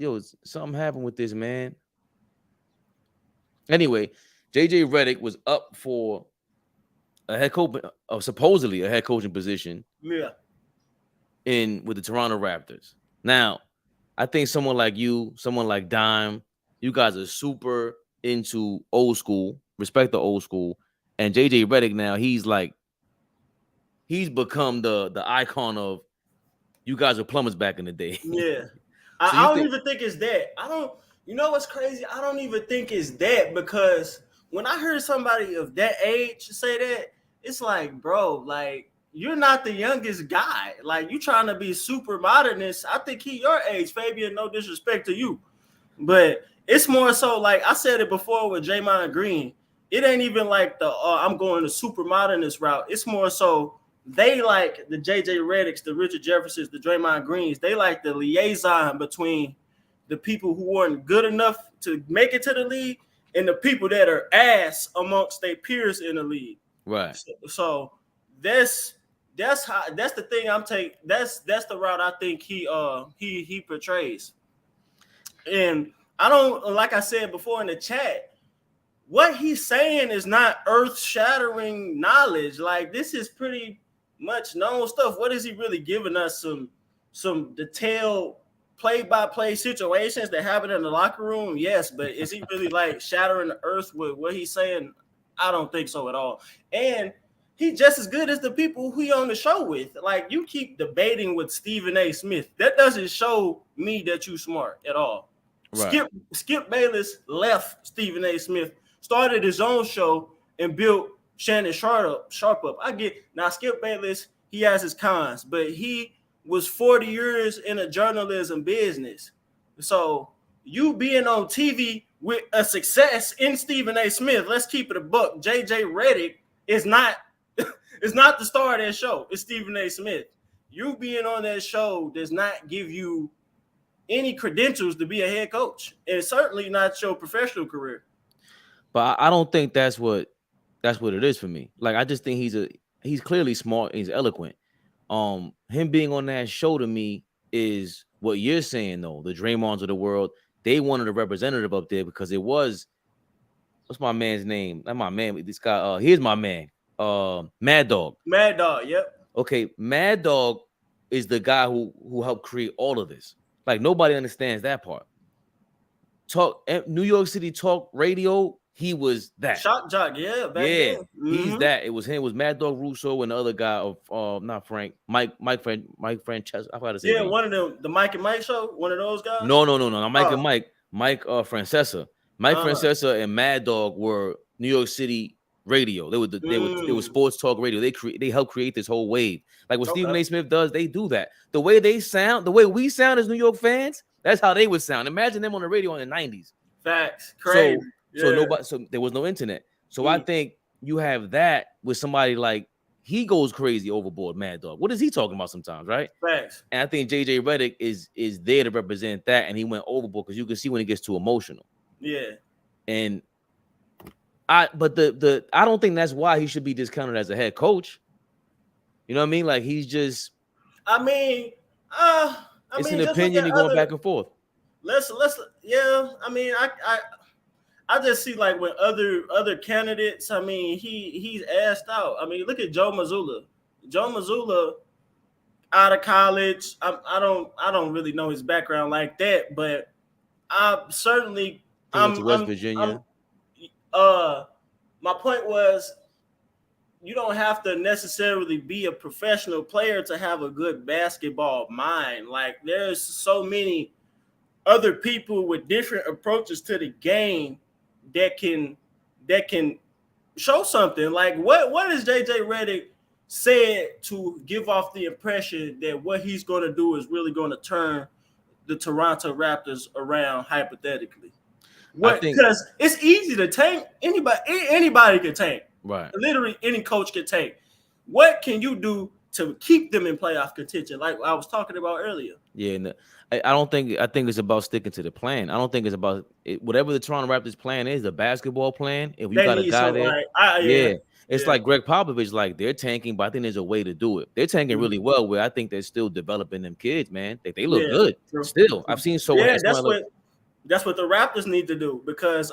yo, something happened with this man. Anyway, JJ Redick was up for a head coach, supposedly a head coaching position. Yeah. In with the Toronto Raptors. Now, I think someone like you, someone like Dime, you guys are super into old school, respect the old school. And JJ Redick now, he's become the icon of you guys were plumbers back in the day. Yeah. So I don't even think it's that. You know what's crazy? I don't even think it's that, because when I heard somebody of that age say that, it's like, bro, like, you're not the youngest guy. Like, you trying to be super modernist. I think he your age, Fabian, no disrespect to you. But it's more so like I said it before with Draymond Green. It ain't even like the I'm going the super modernist route. It's more so they like the JJ Redicks, the Richard Jeffersons, the Draymond Greens. They like the liaison between the people who weren't good enough to make it to the league and the people that are ass amongst their peers in the league. Right. So that's the thing I'm taking. That's the route I think he portrays. And I don't, like I said before in the chat, what he's saying is not earth-shattering knowledge. Like, this is pretty much known stuff. What is he really giving us? Some detailed play-by-play situations that happen in the locker room? Yes, but is he really like shattering the earth with what he's saying? I don't think so at all. And he's just as good as the people who he on the show with. Like, you keep debating with Stephen A. Smith. That doesn't show me that you smart at all. Right. Skip Bayless left Stephen A. Smith, started his own show, and built Shannon Sharp up. I get now Skip Bayless, he has his cons, but he was 40 years in a journalism business. So you being on TV with a success in Stephen A. Smith, let's keep it a buck. JJ Redick is not the star of that show. It's Stephen A. Smith. You being on that show does not give you any credentials to be a head coach, and certainly not your professional career. But I don't think that's what it is for me. Like, I just think he's clearly smart, he's eloquent. Him being on that show to me is what you're saying though. The Draymonds of the world, they wanted a representative up there because it was, what's my man's name? Not my man, this guy. Here's my man. Mad Dog. Mad Dog, yep. Okay, Mad Dog is the guy who helped create all of this. Like, nobody understands that part. New York City talk radio, he was that. Shock jock, yeah. He's that. It was him. It was Mad Dog Russo and the other guy of not Frank, Mike Francesca. I forgot to say. Yeah, one of them, the Mike and Mike show, one of those guys. No, Mike and Mike Francesca. Mike Francesca and Mad Dog were New York City radio. They were sports talk radio. They helped create this whole wave. Like what Stephen A. Smith does, they do that. The way they sound, the way we sound as New York fans, that's how they would sound. Imagine them on the radio in the 90s. Facts. Crazy. So there was no internet. So I think you have that with somebody like, he goes crazy overboard, Mad Dog. What is he talking about sometimes, right? Facts. And I think JJ Redick is there to represent that, and he went overboard because you can see when he gets too emotional. Yeah. And I don't think that's why he should be discounted as a head coach. You know what I mean? Like, he's just. It's an opinion. You're going back and forth. Let's. Yeah. I mean, I just see like with other candidates. I mean, he's asked out. I mean, look at Joe Mazzulla. Joe Mazzulla, out of college. I don't really know his background like that, but I certainly. I'm West Virginia. My point was, you don't have to necessarily be a professional player to have a good basketball mind. Like, there's so many other people with different approaches to the game that can show something. Like, what is JJ Redick said to give off the impression that what he's going to do is really going to turn the Toronto Raptors around, hypothetically? Because it's easy to tank. Anybody can tank. Right. Literally any coach can tank. What can you do to keep them in playoff contention, like I was talking about earlier? Yeah, I don't think. I think it's about sticking to the plan. I don't think it's about whatever the Toronto Raptors plan is, the basketball plan. If you They got a need guy something there, like, yeah, it's yeah. like Greg Popovich. Like they're tanking, but I think there's a way to do it. They're tanking really well. Where I think they're still developing them kids, man. They look Yeah, good true. still. I've seen so Yeah, look. that's what the Raptors need to do because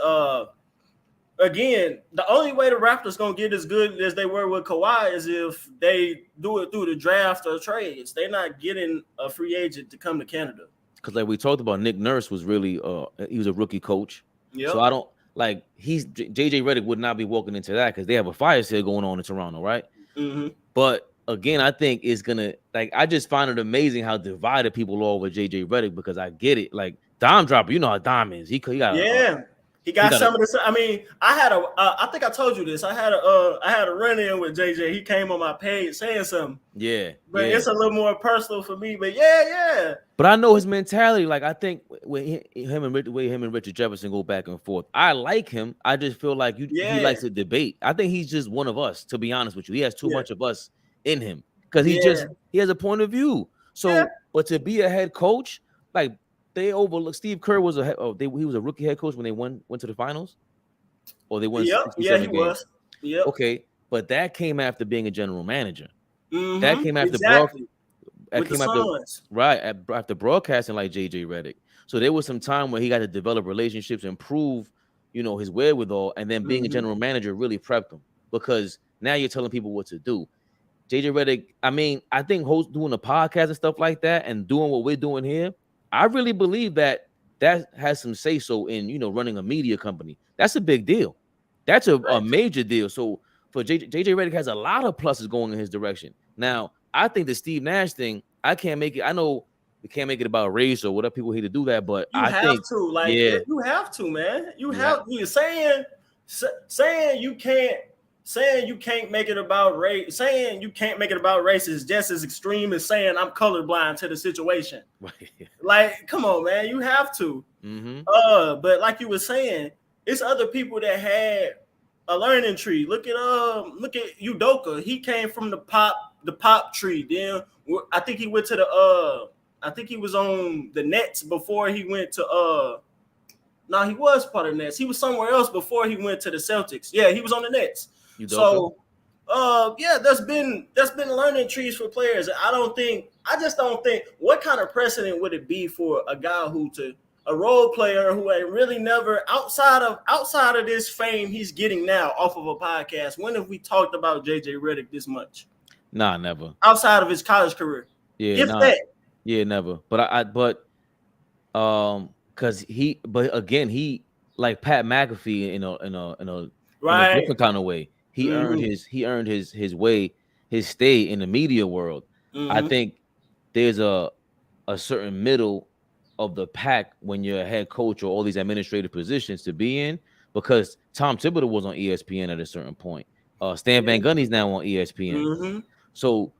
again, the only way the Raptors gonna get as good as they were with Kawhi is if they do it through the draft or trades. They're not getting a free agent to come to Canada. Because like we talked about, Nick Nurse was really he was a rookie coach. Yep. So I don't like JJ Redick would not be walking into that because they have a fire sale going on in Toronto, right? Mm-hmm. But again, I think it's gonna I just find it amazing how divided people are over JJ Redick because I get it. Like Dime Dropper, you know how Dime is. He got he got some of the. I mean, I think I told you this. I had a run in with JJ. He came on my page saying something. Yeah, but it's a little more personal for me. But yeah. But I know his mentality. Like I think when him and Richard Jefferson go back and forth, I like him. I just feel like he likes to debate. I think he's just one of us. To be honest with you, he has too much of us in him because he has a point of view. So, but to be a head coach, like they overlook Steve Kerr was he was a rookie head coach when they went to the finals, or they won 67 he games. was. Yep. Okay, but that came after being a general manager. Mm-hmm. That came after after broadcasting like JJ Redick. So there was some time where he got to develop relationships, improve, his wherewithal, and then being a general manager really prepped him because now you're telling people what to do. JJ Redick, I mean, I think doing a podcast and stuff like that and doing what we're doing here, I really believe that has some say so in running a media company. That's a big deal. That's a major deal. So for JJ Redick has a lot of pluses going in his direction. Now, I think the Steve Nash thing, I can't make it. I know we can't make it about race or whatever people hate to do that, but you have to, man. You saying you can't make it about race. Saying you can't make it about race is just as extreme as saying I'm colorblind to the situation. Like, come on, man. You have to. Mm-hmm. But like you were saying, it's other people that had a learning tree. Look at Udoka. He came from the pop tree. Then I think he went to I think he was on the Nets before he went to no, he was part of the Nets. He was somewhere else before he went to the Celtics. Yeah, he was on the Nets. Udoka. So there's been learning trees for players. I just don't think what kind of precedent would it be for a guy a role player who ain't really never outside of this fame he's getting now off of a podcast. When have we talked about JJ Redick this much? Nah, never. Outside of his college career. Yeah, that. Yeah, never. But because he like Pat McAfee in a different kind of way. He earned his way, his stay in the media world. Mm-hmm. I think there's a certain middle of the pack when you're a head coach or all these administrative positions to be in, because Tom Thibodeau was on ESPN at a certain point. Stan Van Gundy's now on ESPN. Mm-hmm. So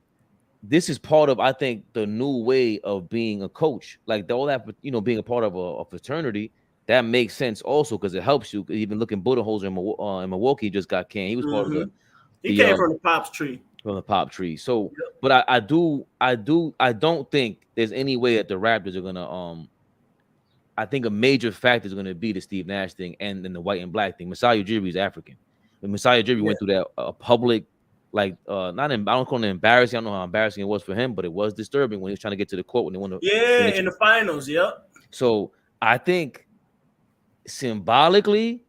this is part of, I think, the new way of being a coach. Like all that, being a part of a fraternity, that makes sense also because it helps you. Even looking Budenholzer in Milwaukee just got canned. He was part of the. He came from the Pops tree. From the Pop tree. So, but I don't think there's any way that the Raptors are gonna. I think a major factor is gonna be the Steve Nash thing and then the white and black thing. Masai Ujiri is African. When Masai Ujiri went through that public. I don't call it embarrassing. I don't know how embarrassing it was for him, but it was disturbing when he was trying to get to the court when they won in the finals. Yep. So I think symbolically,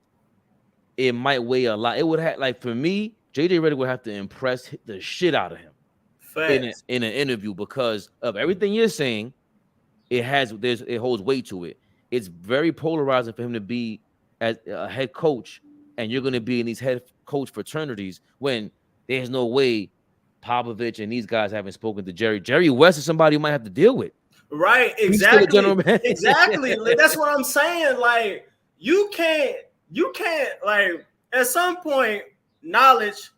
it might weigh a lot. It would have, for me, JJ Redick would have to impress the shit out of him in an interview because of everything you're saying. It holds weight to it. It's very polarizing for him to be as a head coach, and you're going to be in these head coach fraternities when. There's no way Popovich and these guys haven't spoken to Jerry. Jerry West is somebody you might have to deal with. Right, exactly. Exactly. That's what I'm saying. Like, you can't, like, at some point, knowledge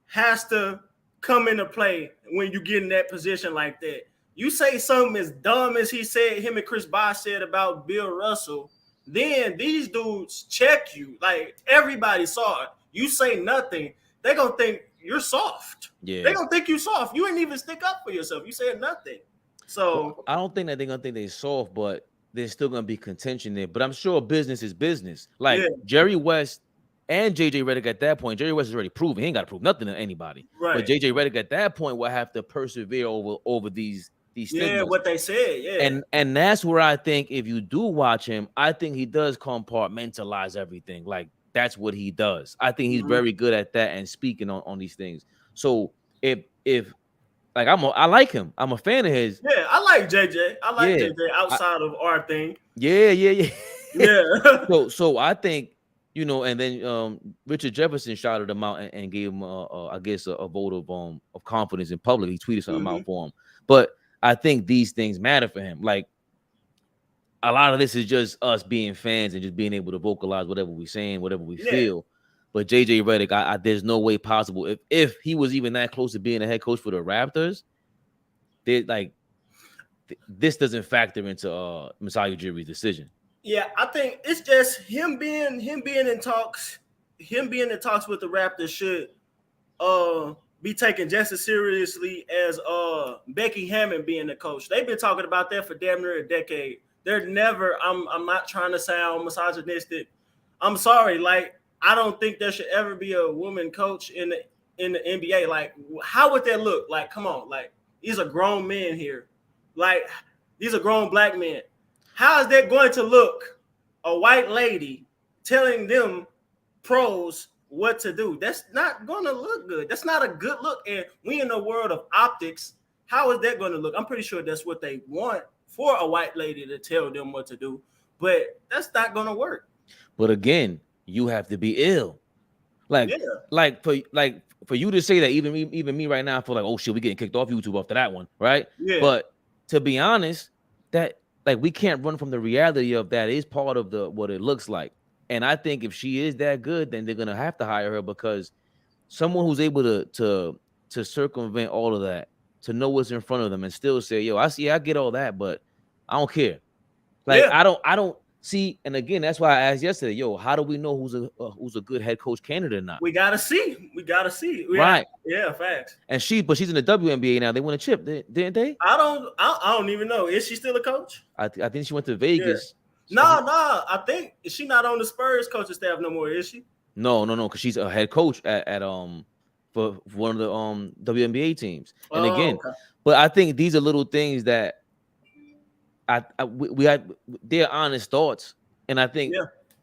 has to come into play when you get in that position like that. You say something as dumb as him and Chris Bosh said about Bill Russell, then these dudes check you. Like, everybody saw it. You say nothing, they're going to think you're soft. Yeah. They're going to think you soft. You ain't even stick up for yourself. You said nothing. So I don't think that they're gonna think they soft, but there's still gonna be contention there. But I'm sure business is business. Like yeah, Jerry West and JJ Redick at that point, Jerry West is already proven he ain't got to prove nothing to anybody. But right. JJ Redick at that point will have to persevere over these Yeah, stigmas. what they said. Yeah. And that's where I think if you do watch him, I think he does compartmentalize everything. Like that's what he does. I think he's very good at that and speaking on these things. So if like I like him. I'm a fan of his. Yeah, I like JJ. I like Yeah. JJ outside of our thing. Yeah. Yeah. So I think, you know, and then Richard Jefferson shouted him out and gave him I guess a vote of confidence in public. He tweeted something out for him. But I think these things matter for him. Like a lot of this is just us being fans and just being able to vocalize whatever we're saying, whatever we feel. But JJ Redick, there's no way possible if he was even that close to being a head coach for the Raptors, this doesn't factor into Masai Ujiri's decision. Yeah, I think it's just him being in talks. Him being in talks with the Raptors should be taken just as seriously as Becky Hammon being the coach. They've been talking about that for damn near a decade. They're never. I'm not trying to sound misogynistic. I'm sorry. Like I don't think there should ever be a woman coach in the NBA. Like how would that look? Like come on. Like these are grown men here. Like these are grown black men. How is that going to look? A white lady telling them pros what to do. That's not going to look good. That's not a good look. And we in the world of optics, how is that going to look? I'm pretty sure that's what they want for a white lady to tell them what to do. But that's not going to work. But again, you have to be ill. Like for you to say that, even me right now, I feel like, oh shit, we getting kicked off YouTube after that one, right? Yeah. But to be honest, that like we can't run from the reality of that is part of what it looks like. And I think if she is that good, then they're gonna have to hire her because someone who's able to circumvent all of that, to know what's in front of them and still say, yo, I get all that, but I don't care. Like I don't see. And again, that's why I asked yesterday, yo, how do we know who's a good head coach candidate or not? We gotta see. Right. Yeah, facts. And she's in the WNBA now. They won a chip, didn't they? I don't even know. Is she still a coach? I think she went to Vegas. No. I think is she not on the Spurs coaching staff no more? Is she? No, because she's a head coach at for one of the WNBA teams. And again, but I think these are little things that we had. They're honest thoughts, and I think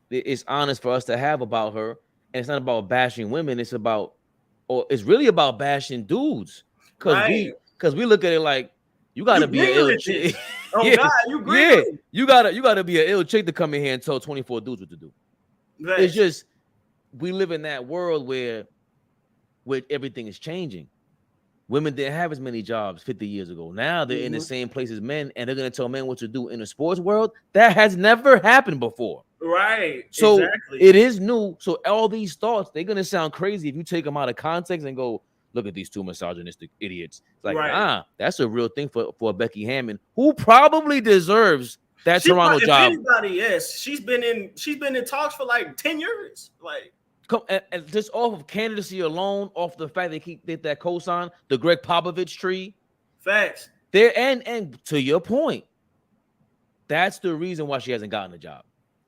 it's honest for us to have about her. And it's not about bashing women. It's really about bashing dudes. Because we look at it like you gotta be an ill chick. Oh God, you agree? You gotta be an ill chick to come in here and tell 24 dudes what to do. Right. It's just we live in that world where everything is changing. Women didn't have as many jobs 50 years ago. Now they're in the same place as men, and they're gonna tell men what to do in the sports world. That has never happened before. Right. So exactly. It is new. So all these thoughts, they're gonna sound crazy if you take them out of context and go, look at these two misogynistic idiots. It's like, that's a real thing for Becky Hammon, who probably deserves that Toronto job. Anybody, yes. She's been in talks for like 10 years. Like and just off of candidacy alone, off the fact they did that cosign, the Greg Popovich tree. Facts. There and to your point, that's the reason why she hasn't gotten a job.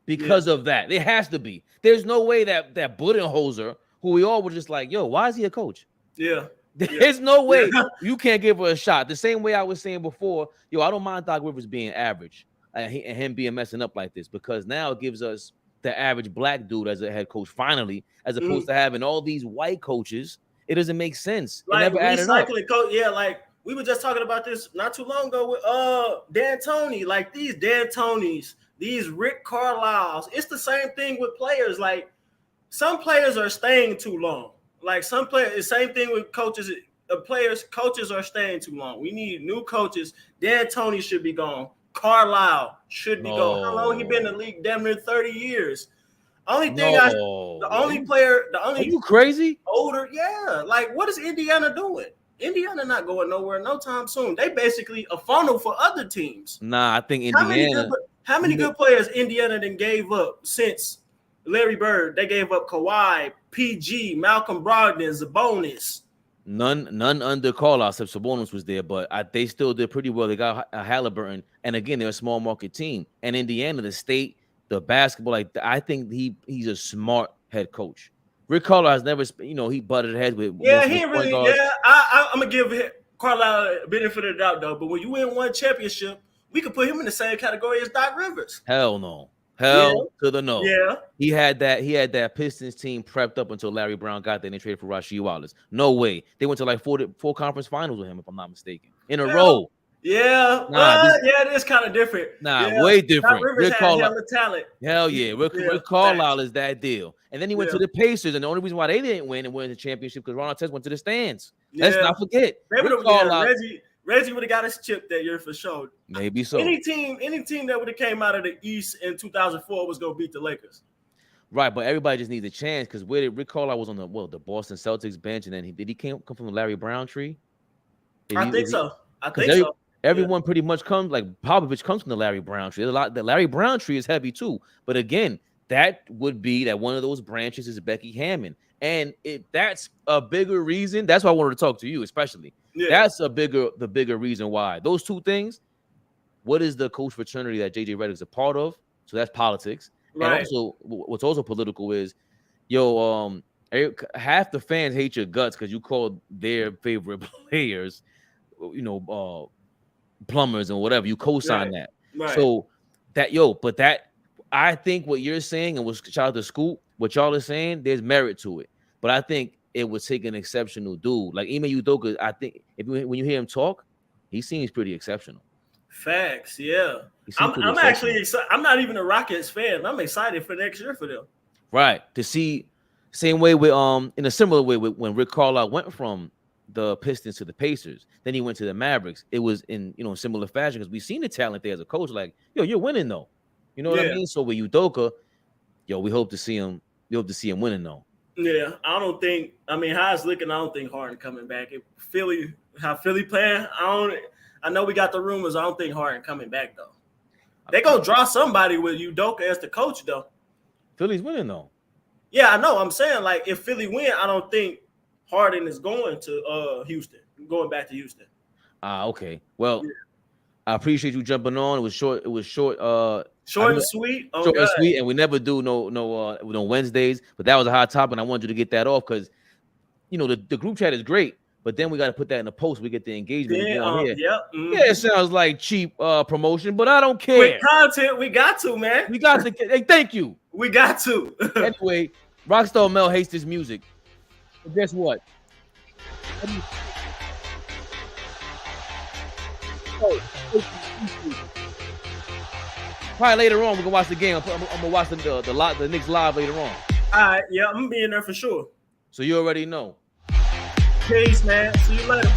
Because of that. It has to be. There's no way that Budenholzer, who we all were just like, yo, why is he a coach? Yeah. There's no way you can't give her a shot. The same way I was saying before, yo, I don't mind Doc Rivers being average and him being messing up like this, because now it gives us the average black dude as a head coach finally, as opposed to having all these white coaches. It doesn't make sense. Like it never added up. Like we were just talking about this not too long ago with D'Antoni. Like these D'Antonis, these Rick Carlisles. It's the same thing with players. Like some players are staying too long. Like some players, same thing with coaches. Coaches are staying too long. We need new coaches. D'Antoni should be gone. Carlisle should be gone. How long he been in the league? Damn near 30 years. Are you crazy? Older, yeah. Like, what is Indiana doing? Indiana not going nowhere no time soon. They basically a funnel for other teams. Nah, I think Indiana. How many good players Indiana then gave up since Larry Bird? They gave up Kawhi, PG, Malcolm Brogdon, Sabonis. None under Carlisle except Sabonis was there, but they still did pretty well. They got Halliburton, and again, they're a small market team. And Indiana, the state, the basketball, like I think he's a smart head coach. Rick Carlisle has never, he butted heads with. Yeah, he really. Yeah, I'm gonna give Carlisle a benefit of the doubt though. But when you win one championship, we could put him in the same category as Doc Rivers. Hell no. Hell to the no. Yeah. He had that Pistons team prepped up until Larry Brown got there and they traded for Rasheed Wallace. No way. They went to like four conference finals with him, if I'm not mistaken. In a row. Yeah. It is kind of different. Way different. Doc Rivers had hella talent. Hell yeah. Rick Carlisle is that deal. And then he went to the Pacers, and the only reason why they didn't win and win the championship because Ron Artest went to the stands. Let's not forget. Reggie would have got his chip that year for sure. Maybe so. Any team that would have came out of the East in 2004 was going to beat the Lakers. Right, but everybody just needs a chance because Rick Carlisle was on the Boston Celtics bench, and then did he come from the Larry Brown tree? I think so. Everyone pretty much comes, like Popovich comes from the Larry Brown tree. The Larry Brown tree is heavy too, but again, that would be that one of those branches is Becky Hammon, and that's a bigger reason. That's why I wanted to talk to you, especially. Yeah. That's the bigger reason why those two things. What is the coach fraternity that JJ Redick is a part of? So that's politics, right. And also what's also political is, half the fans hate your guts because you called their favorite players, plumbers and whatever. You co-sign that. Right. So I think what you're saying and what shout out to Scoop, what y'all are saying, there's merit to it. But I think it would take an exceptional dude. Like Ime Udoka, I think when you hear him talk, he seems pretty exceptional. Facts, yeah. I'm actually excited. I'm not even a Rockets fan. I'm excited for next year for them. Right. To see same way with in a similar way with when Rick Carlisle went from the Pistons to the Pacers, then he went to the Mavericks. It was in similar fashion because we've seen the talent there as a coach. Like, you're winning though. You know what I mean? So with Udoka, we hope to see him. We hope to see him winning though. Yeah, how it's looking, I don't think Harden coming back. How Philly playing, I know we got the rumors. I don't think Harden coming back though. They gonna draw somebody with Udoka as the coach though. Philly's winning though. Yeah, I know. I'm saying like if Philly win, I don't think Harden is going to Houston, going back to Houston. Okay. Well, I appreciate you jumping on. It was short. Short and sweet. Short and sweet, and we never do no Wednesdays. But that was a hot topic, and I wanted you to get that off because the group chat is great, but then we got to put that in the post. We get the engagement. Yeah, it sounds like cheap promotion, but I don't care. With content, we got to, man. We got to. Hey, thank you. We got to. Anyway, Rockstar Mel hates this music. But guess what? Probably later on we can watch the game. I'm gonna watch the Knicks live later on. All right, yeah, I'm gonna be in there for sure. So you already know. Peace, man. See you later.